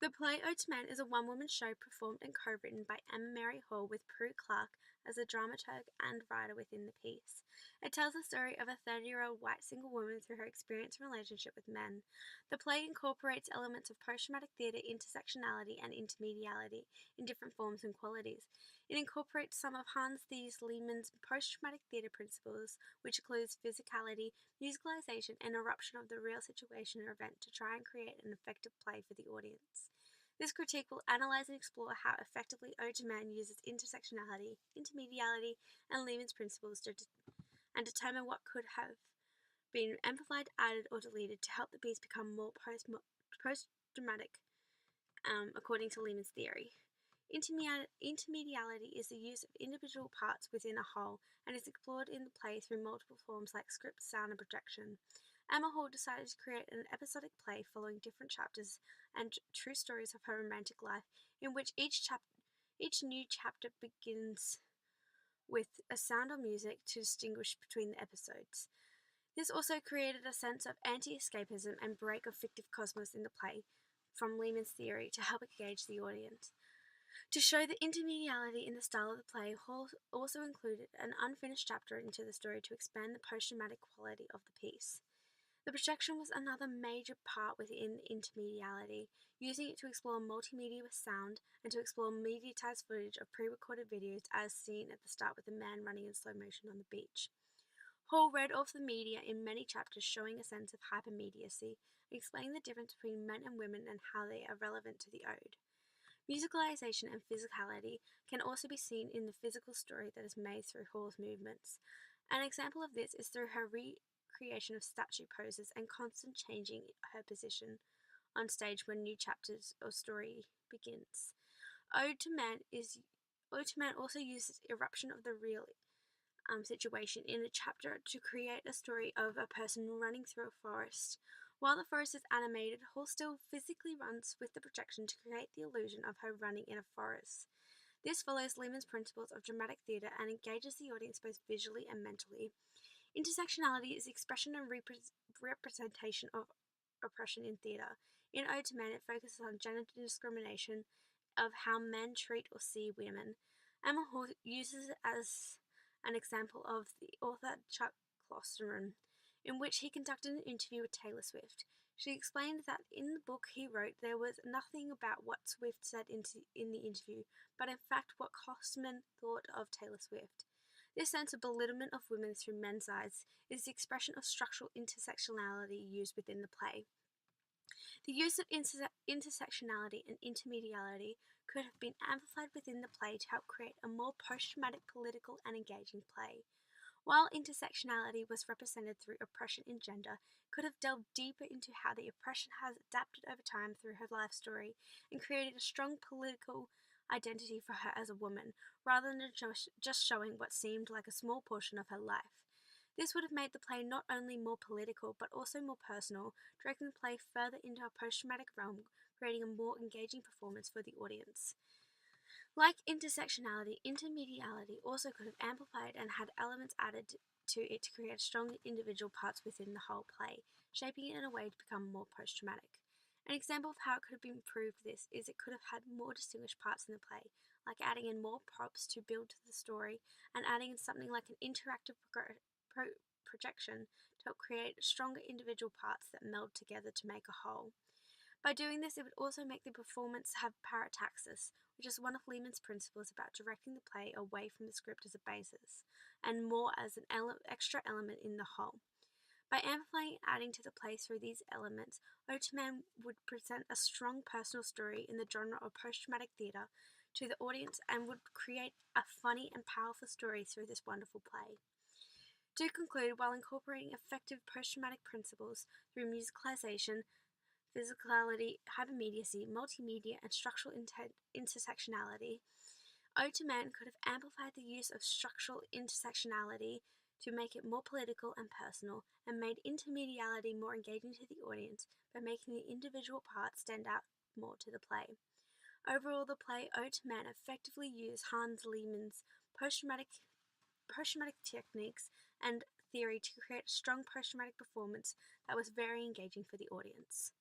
The play Ode to Man is a one-woman show performed and co-written by Emma Mary Hall with Prue Clarke as a dramaturg and writer within the piece. It tells the story of a 30-year-old white single woman through her experience and relationship with men. The play incorporates elements of post-traumatic theatre, intersectionality, and intermediality in different forms and qualities. It incorporates some of Hans Thies Lehmann's post-traumatic theatre principles, which includes physicality, musicalization, and eruption of the real situation or event to try and create an effective play for the audience. This critique will analyse and explore how effectively Ode to Man uses intersectionality, intermediality, and Lehmann's principles and determine what could have been amplified, added, or deleted to help the piece become more post-dramatic, according to Lehmann's theory. Intermediality is the use of individual parts within a whole and is explored in the play through multiple forms like script, sound, and projection. Emma Hall decided to create an episodic play following different chapters and true stories of her romantic life, in which each new chapter begins with a sound or music to distinguish between the episodes. This also created a sense of anti-escapism and break of fictive cosmos in the play from Lehmann's theory to help engage the audience. To show the intermediality in the style of the play, Hall also included an unfinished chapter into the story to expand the post-dramatic quality of the piece. The projection was another major part within intermediality, using it to explore multimedia with sound and to explore mediatized footage of pre-recorded videos as seen at the start with a man running in slow motion on the beach. Hall read off the media in many chapters, showing a sense of hypermediacy, explaining the difference between men and women and how they are relevant to the ode. Musicalization and physicality can also be seen in the physical story that is made through Hall's movements. An example of this is through her recreation of statue poses and constant changing her position on stage when new chapters or story begins. Ode to Man also uses eruption of the real situation in a chapter to create a story of a person running through a forest. While the forest is animated, Hall still physically runs with the projection to create the illusion of her running in a forest. This follows Lehmann's principles of dramatic theatre and engages the audience both visually and mentally. Intersectionality is the expression and representation of oppression in theatre. In Ode to Man, it focuses on gender discrimination of how men treat or see women. Emma Hall uses it as an example of the author Chuck Klosterman, in which he conducted an interview with Taylor Swift. She explained that in the book he wrote there was nothing about what Swift said in the interview, but in fact what Klosterman thought of Taylor Swift. This sense of belittlement of women through men's eyes is the expression of structural intersectionality used within the play. The use of intersectionality and intermediality could have been amplified within the play to help create a more post-traumatic, political, and engaging play. While intersectionality was represented through oppression in gender, it could have delved deeper into how the oppression has adapted over time through her life story and created a strong political identity for her as a woman, rather than just showing what seemed like a small portion of her life. This would have made the play not only more political, but also more personal, dragging the play further into a post-traumatic realm, creating a more engaging performance for the audience. Like intersectionality, intermediality also could have amplified and had elements added to it to create stronger individual parts within the whole play, shaping it in a way to become more post-traumatic. An example of how it could have improved this is it could have had more distinguished parts in the play, like adding in more props to build to the story, and adding in something like an interactive projection to help create stronger individual parts that meld together to make a whole. By doing this, it would also make the performance have parataxis, which is one of Lehmann's principles about directing the play away from the script as a basis, and more as an extra element in the whole. By amplifying and adding to the play through these elements, Ode to Man would present a strong personal story in the genre of post-traumatic theatre to the audience and would create a funny and powerful story through this wonderful play. To conclude, while incorporating effective post-traumatic principles through musicalization, physicality, hypermediacy, multimedia, and structural intersectionality, Ode to Man could have amplified the use of structural intersectionality to make it more political and personal, and made intermediality more engaging to the audience by making the individual parts stand out more to the play. Overall, the play Ode to Man effectively used Hans Lehmann's post-traumatic techniques and theory to create a strong post-traumatic performance that was very engaging for the audience.